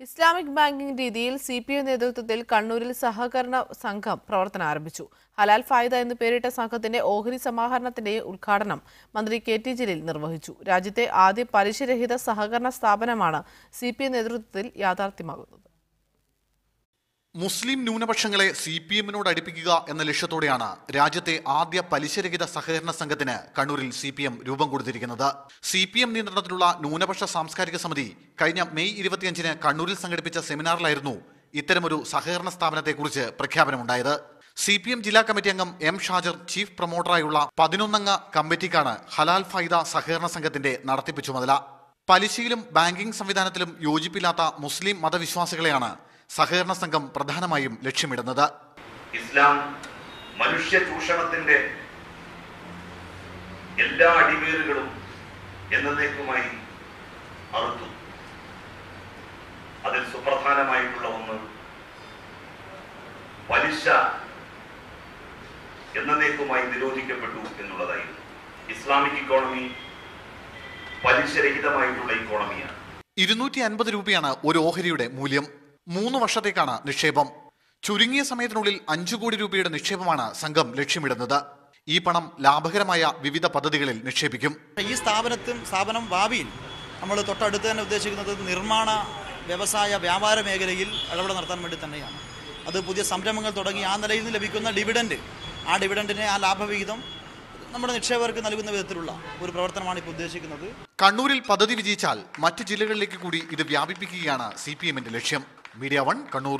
Islamic banking രീതിയിൽ CPI നേതൃത്വത്തിൽ കണ്ണൂരിൽ സഹകരണ സംഘം പ്രവർത്തനം ആരംഭിച്ചു. ഹലാൽ ഫായിദ എന്ന് പേരിട്ട സംഘത്തിന്റെ ഓഹരി സമാഹരണത്തിന്റെ ഉദ്ഘാടനം മന്ത്രി KT ജലീൽ നിർവഹിച്ചു. രാജ്യത്തെ ആദ്യ പലിശരഹിത സഹകരണ സ്ഥാപനമാണ് CPI നേതൃത്വത്തിൽ യാഥാർത്ഥ്യമാകുന്നത്. മുസ്ലിം ന്യൂനപക്ഷങ്ങളെ CPM-നോട് അടുപ്പിക്കുക എന്ന ലക്ഷ്യത്തോടെയാണ് രാജ്യത്തെ ആദ്യ പലിശരഹിത സഹകരണ സംഘത്തിന് കണ്ണൂരിൽ CPM രൂപം കൊടുത്തിരിക്കുന്നത്. CPM നിയന്ത്രണത്തിലുള്ള ന്യൂനപക്ഷ സാംസ്കാരിക സമിതി കഴിഞ്ഞ മെയ് 25-ന് കണ്ണൂരിൽ സംഘടിപ്പിച്ച സെമിനാറിലായിരുന്നു ഇത്തരമൊരു സഹകരണ സ്ഥാപനത്തെക്കുറിച്ച് പ്രഖ്യാപനമുണ്ടായത്. CPM ജില്ലാ കമ്മിറ്റി അംഗം M. ഷാജർ ചീഫ് പ്രൊമോട്ടറായുള്ള 11-അംഗ കമ്മിറ്റിക്കാണ് ഹലാൽ ഫായിദ സഹകരണ സംഘത്തിന്റെ നടത്തിപ്പ് ചുമതല. പലിശയിലും ബാങ്കിംഗ് സംവിധാനത്തിലും യോജിപ്പില്ലാത്ത മുസ്ലിം മതവിശ്വാസികളെയാണ് സഹകരണ സംഘം പ്രധാനമായും ലക്ഷ്യമിടുന്നത്. ഇസ്ലാം മനുഷ്യ ചൂഷണത്തിന്റെ എല്ലാ അടിവേറുകളും എന്നേക്കുമായി അറുത്തു. അതിൽ സുപ്രധാനമായിട്ടുള്ള ഒന്ന് പലിശ എന്നേക്കുമായി നിരോധിക്കപ്പെട്ടു എന്നുള്ളതായിരുന്നു. Islamic economy പലിശരഹിതമായിട്ടുള്ള ഇക്കോണമിയാണ്. 250 രൂപയാണ് ഒരു ഓഹരിയുടെ മൂല്യം. 3 വർഷത്തേക്കാണ് നിക്ഷേപം. ചുരുങ്ങിയ സമയത്തിനുള്ളിൽ 5 കോടി രൂപയുടെ നിക്ഷേപമാണ് സംഘം ലക്ഷ്യമിടുന്നത്. ഈ പണം ലാഭകരമായ വിവിധ പദ്ധതികളിൽ നിക്ഷേപിക്കും. ഈ സ്ഥാപനം ഭാവിയിൽ നമ്മൾ തൊട്ടടുത്ത് തന്നെ ഉദ്ദേശിക്കുന്നത് നിർമ്മാണ വ്യവസായ വ്യാപാര മേഖലയിൽ ഇടപെടൽ നടത്താൻ വേണ്ടി തന്നെയാണ്. അത് പുതിയ സംരംഭങ്ങൾ തുടങ്ങി ആ നിലയിൽ നിന്ന് ലഭിക്കുന്ന ഡിവിഡൻഡ്, ആ ഡിവിഡൻഡിനെ ആ ലാഭവിഹിതം നമ്മുടെ നിക്ഷേപകർക്ക് നൽകുന്ന വിധത്തിലുള്ള ഒരു പ്രവർത്തനമാണ് ഇപ്പോൾ ഉദ്ദേശിക്കുന്നത്. കണ്ണൂരിൽ പദ്ധതി വിജയിച്ചാൽ മറ്റ് ജില്ലകളിലേക്ക് കൂടി ഇത് വ്യാപിപ്പിക്കുകയാണ് CPM-ന്റെ ലക്ഷ്യം. മീഡിയ 1 കണ്ണൂർ.